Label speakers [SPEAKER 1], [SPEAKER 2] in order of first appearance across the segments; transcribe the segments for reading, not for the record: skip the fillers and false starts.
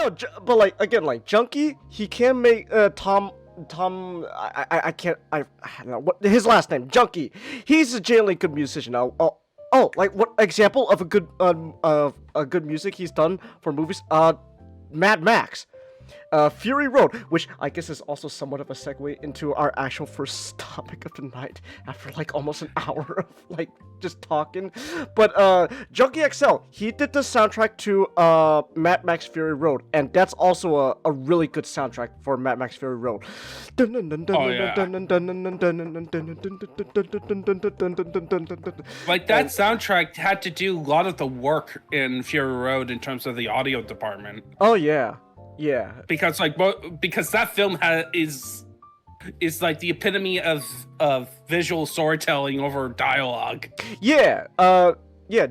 [SPEAKER 1] no, but like again, like Junkie, he can make Tom. I can't. I don't know what his last name. Junkie. He's a genuinely good musician. Like what example of a good music he's done for movies? Mad Max. Fury Road, which I guess is also somewhat of a segue into our actual first topic of the night after like almost an hour of like just talking. But Junkie XL, he did the soundtrack to Mad Max Fury Road, and that's also a really good soundtrack for Mad Max Fury Road.
[SPEAKER 2] Oh yeah. Like that soundtrack had to do a lot of the work in Fury Road in terms of the audio department.
[SPEAKER 1] Oh yeah. Yeah,
[SPEAKER 2] because that film is like the epitome of visual storytelling over dialogue.
[SPEAKER 1] Yeah,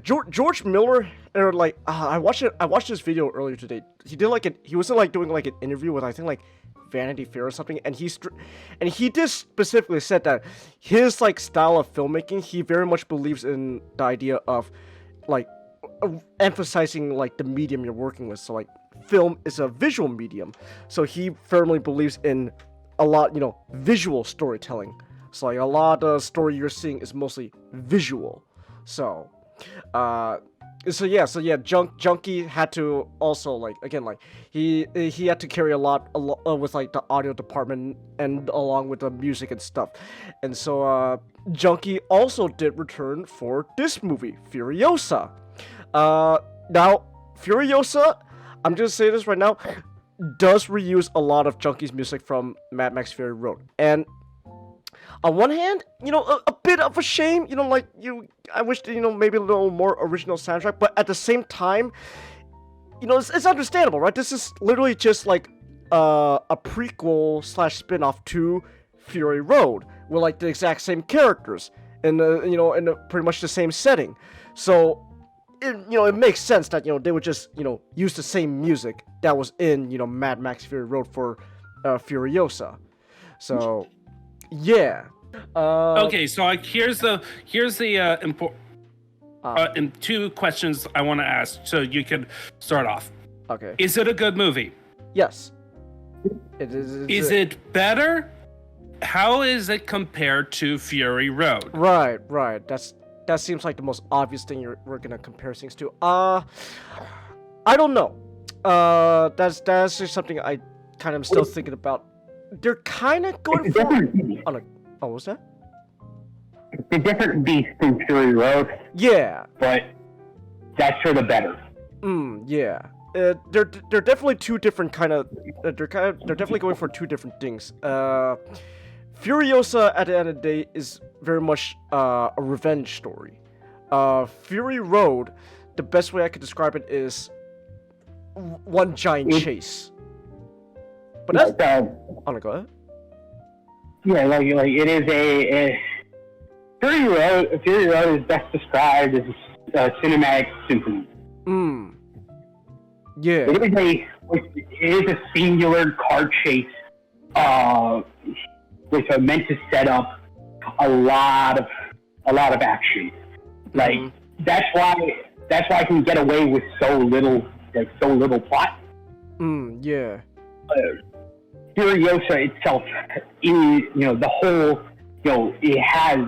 [SPEAKER 1] George Miller, or like I watched this video earlier today. He did he was like doing like an interview with I think like Vanity Fair or something, and he just specifically said that his like style of filmmaking, he very much believes in the idea of like emphasizing like the medium you're working with. So like film is a visual medium, so he firmly believes in a lot, visual storytelling. So like a lot of story you're seeing is mostly visual. So Junkie had to also like again like he had to carry a lot with like the audio department and along with the music and stuff. And so Junkie also did return for this movie, Furiosa. Now Furiosa, I'm just saying this right now, does reuse a lot of Junkie's music from Mad Max Fury Road. And on one hand, a bit of a shame, I wish, maybe a little more original soundtrack, but at the same time, it's understandable, right? This is literally just like a prequel / spin-off to Fury Road with like the exact same characters in pretty much the same setting. So it makes sense that they would just use the same music that was in Mad Max Fury Road for Furiosa. So yeah.
[SPEAKER 2] Okay, so like, here's the important two questions I want to ask, so you can start off.
[SPEAKER 1] Okay.
[SPEAKER 2] Is it a good movie?
[SPEAKER 1] Yes. It is.
[SPEAKER 2] Is it better? How is it compared to Fury Road?
[SPEAKER 1] Right. That seems like the most obvious thing we're gonna compare things to. I don't know. That's just something I kind of still thinking about. They're kind of going for. What was that?
[SPEAKER 3] It's a different beast than Fury Road.
[SPEAKER 1] Yeah.
[SPEAKER 3] But that's for the better.
[SPEAKER 1] Yeah. They're definitely two different kind of. They're definitely going for two different things. Furiosa, at the end of the day, is very much a revenge story. Fury Road, the best way I could describe it is one giant chase. But that's... go ahead.
[SPEAKER 3] Yeah, like it is a Fury Road is best described as a cinematic symphony.
[SPEAKER 1] Yeah.
[SPEAKER 3] It is a singular car chase, which are meant to set up a lot of action. Like that's why I can get away with so little plot.
[SPEAKER 1] Yeah.
[SPEAKER 3] Furiosa itself is, the whole, it has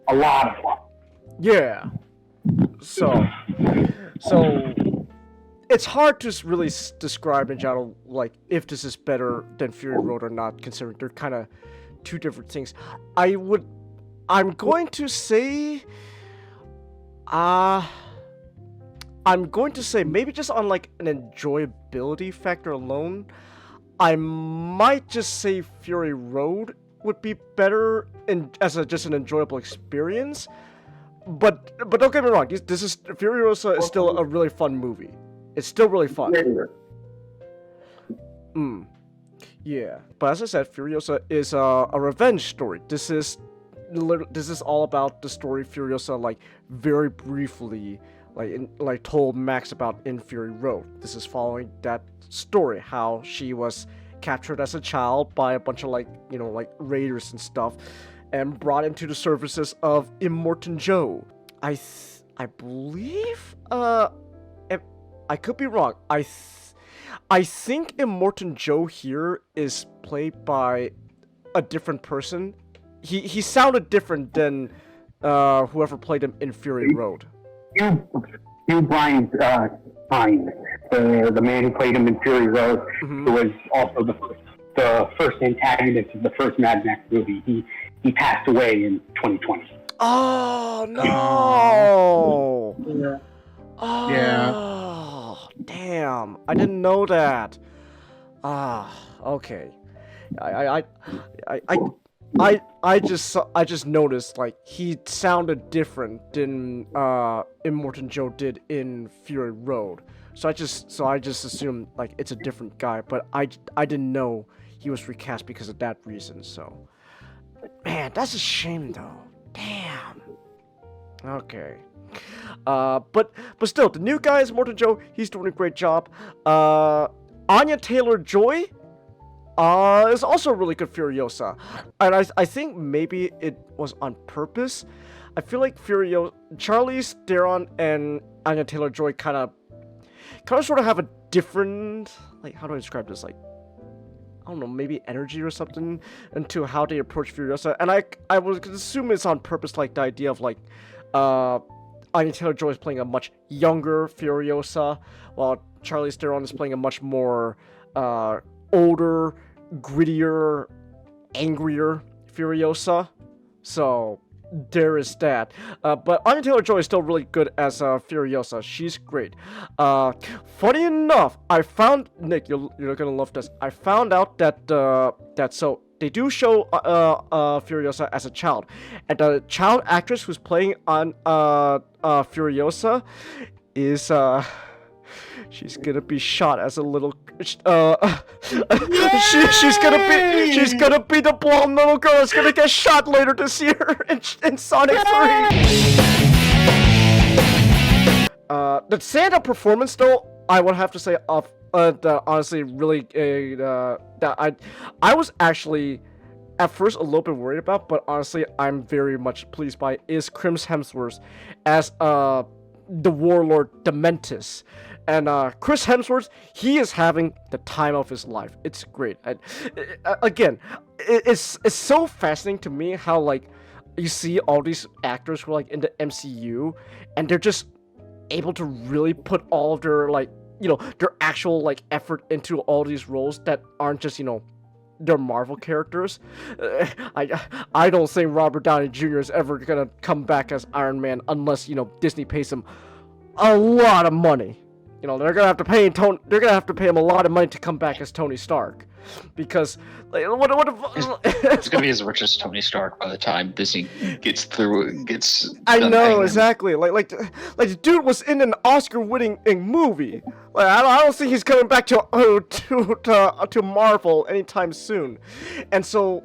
[SPEAKER 3] a lot of plot.
[SPEAKER 1] Yeah. So it's hard to really describe in general, like, if this is better than Fury Road or not, considering they're kind of two different things. I'm going to say maybe just on, like, an enjoyability factor alone, I might just say Fury Road would be better as just an enjoyable experience. But don't get me wrong, Furiosa is still a really fun movie. It's still really fun. Yeah. But as I said, Furiosa is a revenge story. This is all about the story Furiosa, like, very briefly, told Max about in Fury Road. This is following that story, how she was captured as a child by a bunch of raiders and stuff, and brought into the services of Immortan Joe. I believe, I could be wrong. I think Immortan Joe here is played by a different person. He sounded different than whoever played him in Fury Road.
[SPEAKER 3] Hugh Brian Pine, the man who played him in Fury Road, who was also the first antagonist of the first Mad Max movie. He passed away in 2020.
[SPEAKER 1] Oh no!
[SPEAKER 4] Yeah.
[SPEAKER 1] Oh, damn! I didn't know that. Okay. I just noticed like he sounded different than Immortan Joe did in Fury Road. So I just assumed like it's a different guy, but I didn't know he was recast because of that reason. So, man, that's a shame though. Damn. Okay. But still, the new guy is Immortan Joe. He's doing a great job. Anya Taylor-Joy is also a really good Furiosa, and I think maybe it was on purpose. I feel like Charlize Theron and Anya Taylor-Joy kind of sort of have a different, like, how do I describe this, like, I don't know, maybe energy or something into how they approach Furiosa, and I would assume it's on purpose, like the idea of like Anya Taylor-Joy is playing a much younger Furiosa, while Charlize Theron is playing a much more older, grittier, angrier Furiosa. So there is that. But Anya Taylor-Joy is still really good as Furiosa. She's great. Funny enough, I found, Nick, you're gonna love this. I found out that so they do show Furiosa as a child, and the child actress who's playing on Furiosa is she's gonna be shot as a little she's gonna be the blonde little girl that's gonna get shot later this year in Sonic 3. The Santa performance though, I would have to say that honestly really that I was actually at first a little bit worried about, but honestly I'm very much pleased by is Chris Hemsworth as the warlord Dementis. And Chris Hemsworth, he is having the time of his life. It's great. Again, it's so fascinating to me how like you see all these actors who are like in the MCU, and they're just able to really put all of their like their actual like effort into all these roles that aren't just they're Marvel characters. I don't think Robert Downey Jr. is ever gonna come back as Iron Man unless Disney pays him a lot of money. They're gonna have to pay Tony. They're gonna have to pay him a lot of money to come back as Tony Stark, because what
[SPEAKER 4] It's gonna be as rich as Tony Stark by the time Disney gets through.
[SPEAKER 1] I know exactly. Like the dude was in an Oscar-winning movie. Like I don't think he's coming back to Marvel anytime soon. And so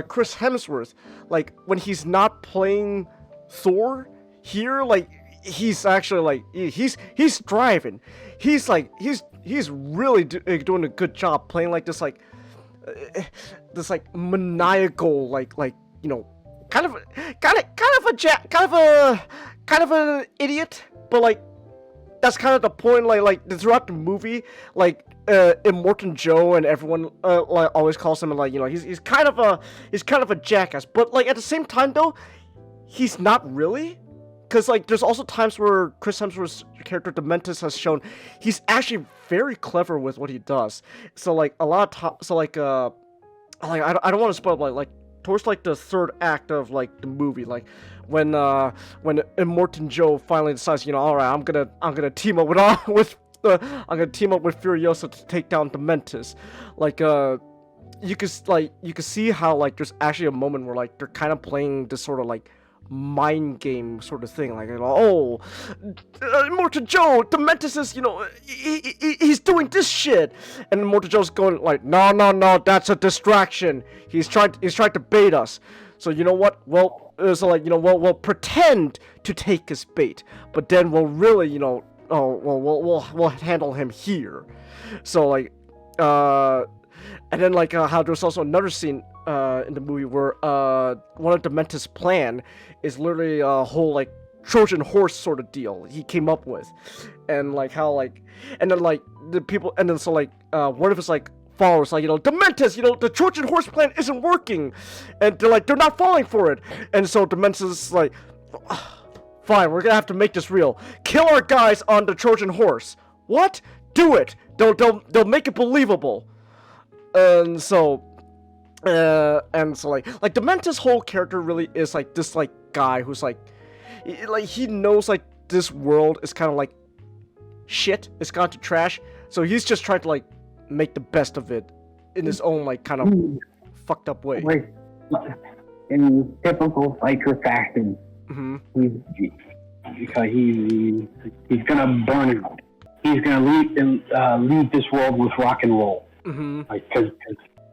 [SPEAKER 1] Chris Hemsworth, like when he's not playing Thor here, like he's actually like he's thriving. He's really doing a good job playing like this maniacal like kind of an idiot, but like that's kind of the point. Like throughout the movie, like Immortan Joe and everyone like always calls him like he's kind of a jackass, but like at the same time though he's not really. Because, like, there's also times where Chris Hemsworth's character, Dementis, has shown he's actually very clever with what he does. So, like, a lot of times, so, like, I don't want to spoil, but, like, towards, like, the third act of, like, the movie, like, when Immortan Joe finally decides, all right, I'm gonna team up with Furiosa to take down Dementis. Like, you could see how, like, there's actually a moment where, like, they're kind of playing this sort of, like, mind game sort of thing, like Immortan Joe, Dementis is he's doing this shit, and Immortan Joe's going like no, that's a distraction. He's trying to bait us. So you know what? Well, we'll pretend to take his bait, but then we'll really we'll handle him here. So like and then like how there's also another scene in the movie where one of Dementis' plan is literally a whole like Trojan horse sort of deal he came up with, and like how like, and then like the people, and then so like one of his like followers like, Dementus, the Trojan horse plan isn't working, and they're not falling for it, and so Dementus is like, fine, we're gonna have to make this real. Kill our guys on the Trojan horse. What? Do it. They'll make it believable. And so like Dementus' whole character really is like this like guy who's like he knows like this world is kind of like shit. It's gone to trash. So he's just trying to like make the best of it in his own like kind of fucked up way.
[SPEAKER 3] Like in typical Psyker fashion, because he's gonna burn it. He's gonna leave this world with rock and roll. Like, cause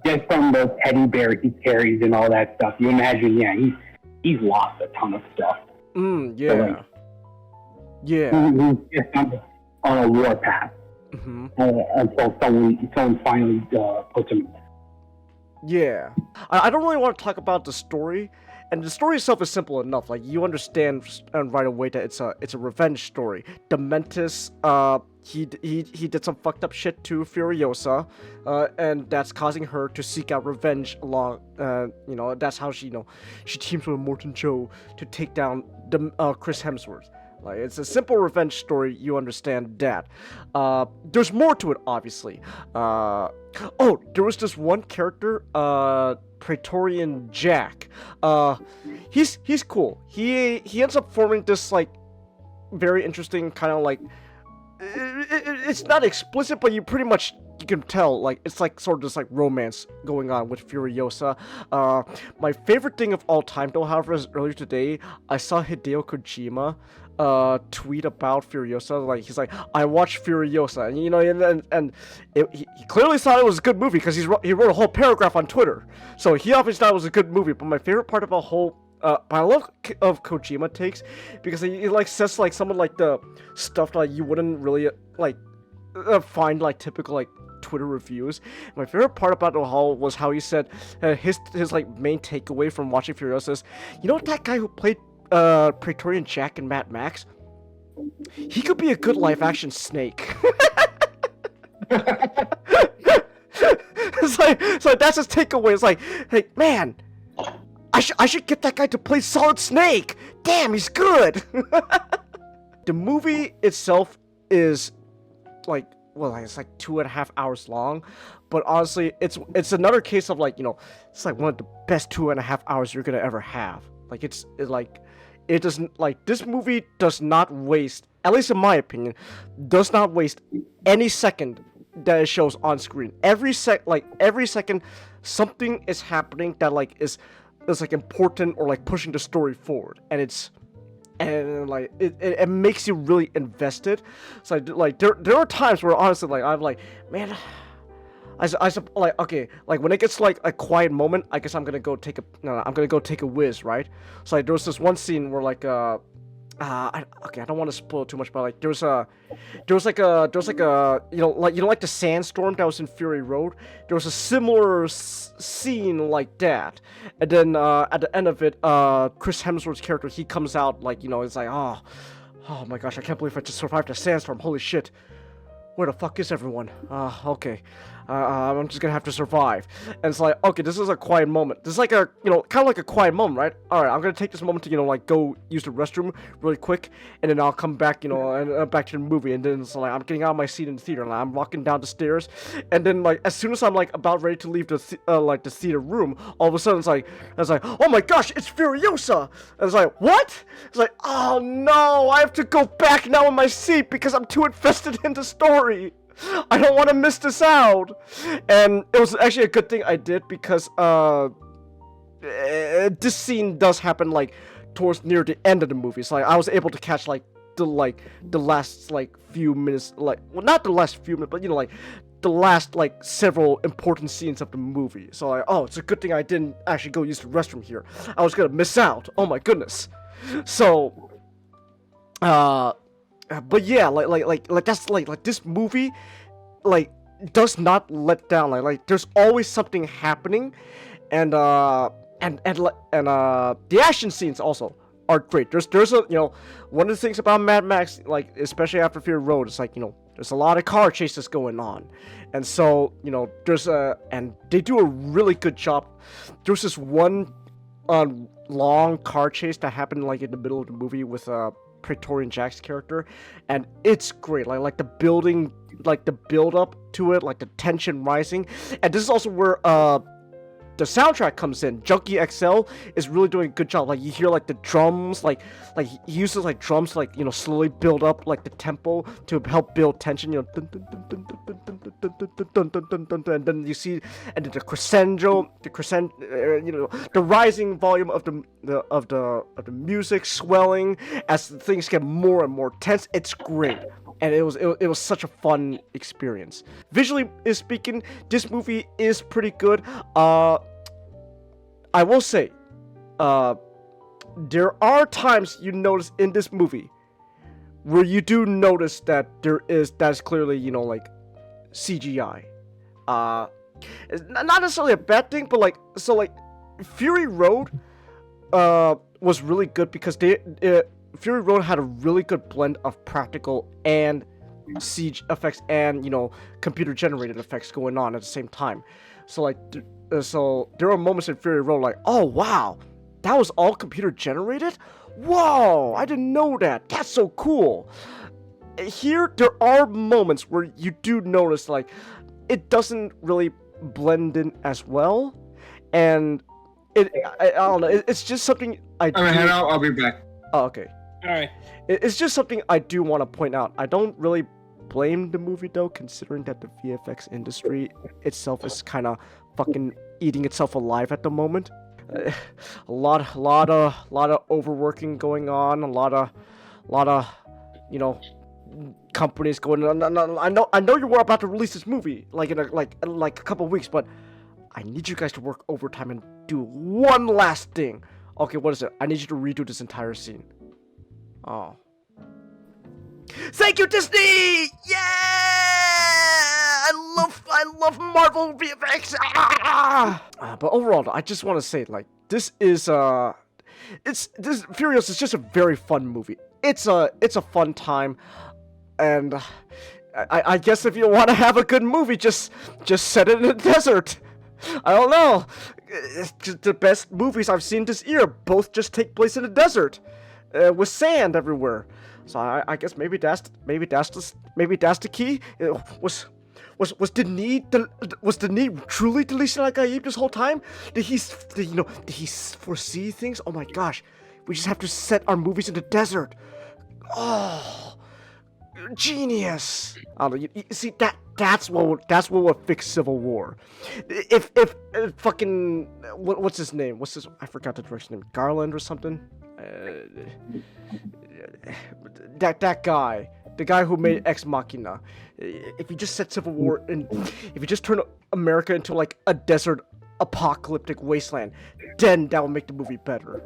[SPEAKER 3] just from the teddy bear he carries and all that stuff, you imagine, he's lost a ton of stuff.
[SPEAKER 1] Yeah.
[SPEAKER 3] So, like, he's just on a war path until someone finally puts him.
[SPEAKER 1] Yeah. I don't really want to talk about the story, and the story itself is simple enough. Like, you understand right away that it's a revenge story. Dementus, he did some fucked up shit to Furiosa, and that's causing her to seek out revenge along, that's how she teams with Morton Joe to take down Chris Hemsworth. Like, it's a simple revenge story, you understand that. There's more to it, obviously. There was this one character, Praetorian Jack. He's cool. He ends up forming this, like, very interesting kind of, like, it's not explicit, but you can tell, like, it's like sort of this like romance going on with Furiosa. My favorite thing of all time, though, however, is earlier today I saw Hideo Kojima tweet about Furiosa. Like, he's like, I watched Furiosa, and he clearly thought it was a good movie because he wrote a whole paragraph on Twitter. So he obviously thought it was a good movie. But my favorite part of the whole I love of Kojima takes because he like says like some of like the stuff that you wouldn't really like find like typical like Twitter reviews. My favorite part about the whole was how he said his like main takeaway from watching Furiosa is, that guy who played Praetorian Jack in Mad Max, he could be a good live action Snake. It's like that's his takeaway. It's like, hey man, I should get that guy to play Solid Snake. Damn, he's good. The movie itself is like, it's like 2.5 hours long, but honestly, it's another case of like, it's like one of the best 2.5 hours you're gonna ever have. Like, it doesn't, like, this movie does not waste, at least in my opinion, does not waste any second that it shows on screen. Every second something is happening that like is like important or like pushing the story forward, and it makes you really invested. So like there are times where honestly like I'm like, man, I like, okay, like when it gets like a quiet moment, I guess I'm gonna go take a whiz, right? So like there was this one scene where like I don't want to spoil too much, but like there was like a like the sandstorm that was in Fury Road. There was a similar scene like that, and then at the end of it, Chris Hemsworth's character, he comes out like, it's like, oh my gosh, I can't believe I just survived a sandstorm. Holy shit, where the fuck is everyone? Okay. I'm just gonna have to survive. And it's like, okay, this is a quiet moment. This is like a, kind of like a quiet moment, right? Alright, I'm gonna take this moment to, like, go use the restroom really quick, and then I'll come back, and back to the movie. And then it's like, I'm getting out of my seat in the theater, and I'm walking down the stairs, and then, like, as soon as I'm, like, about ready to leave the theater room, all of a sudden it's like, oh my gosh, it's Furiosa! And it's like, what? It's like, oh no, I have to go back now in my seat because I'm too invested in the story. I don't want to miss this out. And it was actually a good thing I did because this scene does happen like towards near the end of the movie. So like, I was able to catch like the last like few minutes, like, well, not the last few minutes, but like the last like several important scenes of the movie. So like, oh, it's a good thing I didn't actually go use the restroom here. I was gonna miss out. Oh my goodness. So but yeah, like that's like this movie, like, does not let down. Like there's always something happening, and the action scenes also are great. There's a one of the things about Mad Max, like especially after Fury Road, it's like there's a lot of car chases going on, and so there's and they do a really good job. There's this one long car chase that happened like in the middle of the movie with Praetorian Jack's character, and it's great. Like the building, like the build up to it, like the tension rising, and this is also where the soundtrack comes in. Junkie XL is really doing a good job. Like you hear like the drums, like he uses like drums to, like slowly build up like the tempo to help build tension. Dun, dun, dun, dun, dun, dun, dun, dun, dun, dun, dun, dun, dun, and then you see, and then the crescendo, the rising volume of the music swelling as things get more and more tense. It's great. And it was such a fun experience. Visually speaking, this movie is pretty good. I will say, there are times you notice in this movie where you do notice that that's clearly like CGI. It's not necessarily a bad thing, but like Fury Road was really good because Fury Road had a really good blend of practical and CG effects and computer generated effects going on at the same time. So so there are moments in Fury Road like, oh wow, that was all computer generated? Whoa, I didn't know that. That's so cool. Here there are moments where you do notice like it doesn't really blend in as well, and I don't know. It's just something
[SPEAKER 5] I'll be back.
[SPEAKER 1] Oh, okay.
[SPEAKER 2] All right.
[SPEAKER 1] It's just something I do want to point out. I don't really blame the movie though, considering that the VFX industry itself is kind of fucking eating itself alive at the moment. A lot of overworking going on. A lot of companies going on. I know you were about to release this movie like in a couple of weeks, but I need you guys to work overtime and do one last thing. Okay, what is it? I need you to redo this entire scene. Oh. Thank you, Disney! Yeah! I love Marvel VFX! But overall, I just want to say, like, this is, Furiosa is just a very fun movie. It's a fun time, and I guess if you want to have a good movie, just set it in the desert. I don't know. The best movies I've seen this year both just take place in the desert. With sand everywhere, so I guess maybe that's the key. Was the need truly Delisha Nagaib this whole time? Did he foresee things? Oh my gosh, we just have to set our movies in the desert. Oh, genius! I don't know. You see that's what would fix Civil War. If fucking what's his name? I forgot the director's name. Garland or something. That guy, the guy who made Ex Machina. If you just set Civil War and if you just turn America into like a desert apocalyptic wasteland, then that will make the movie better.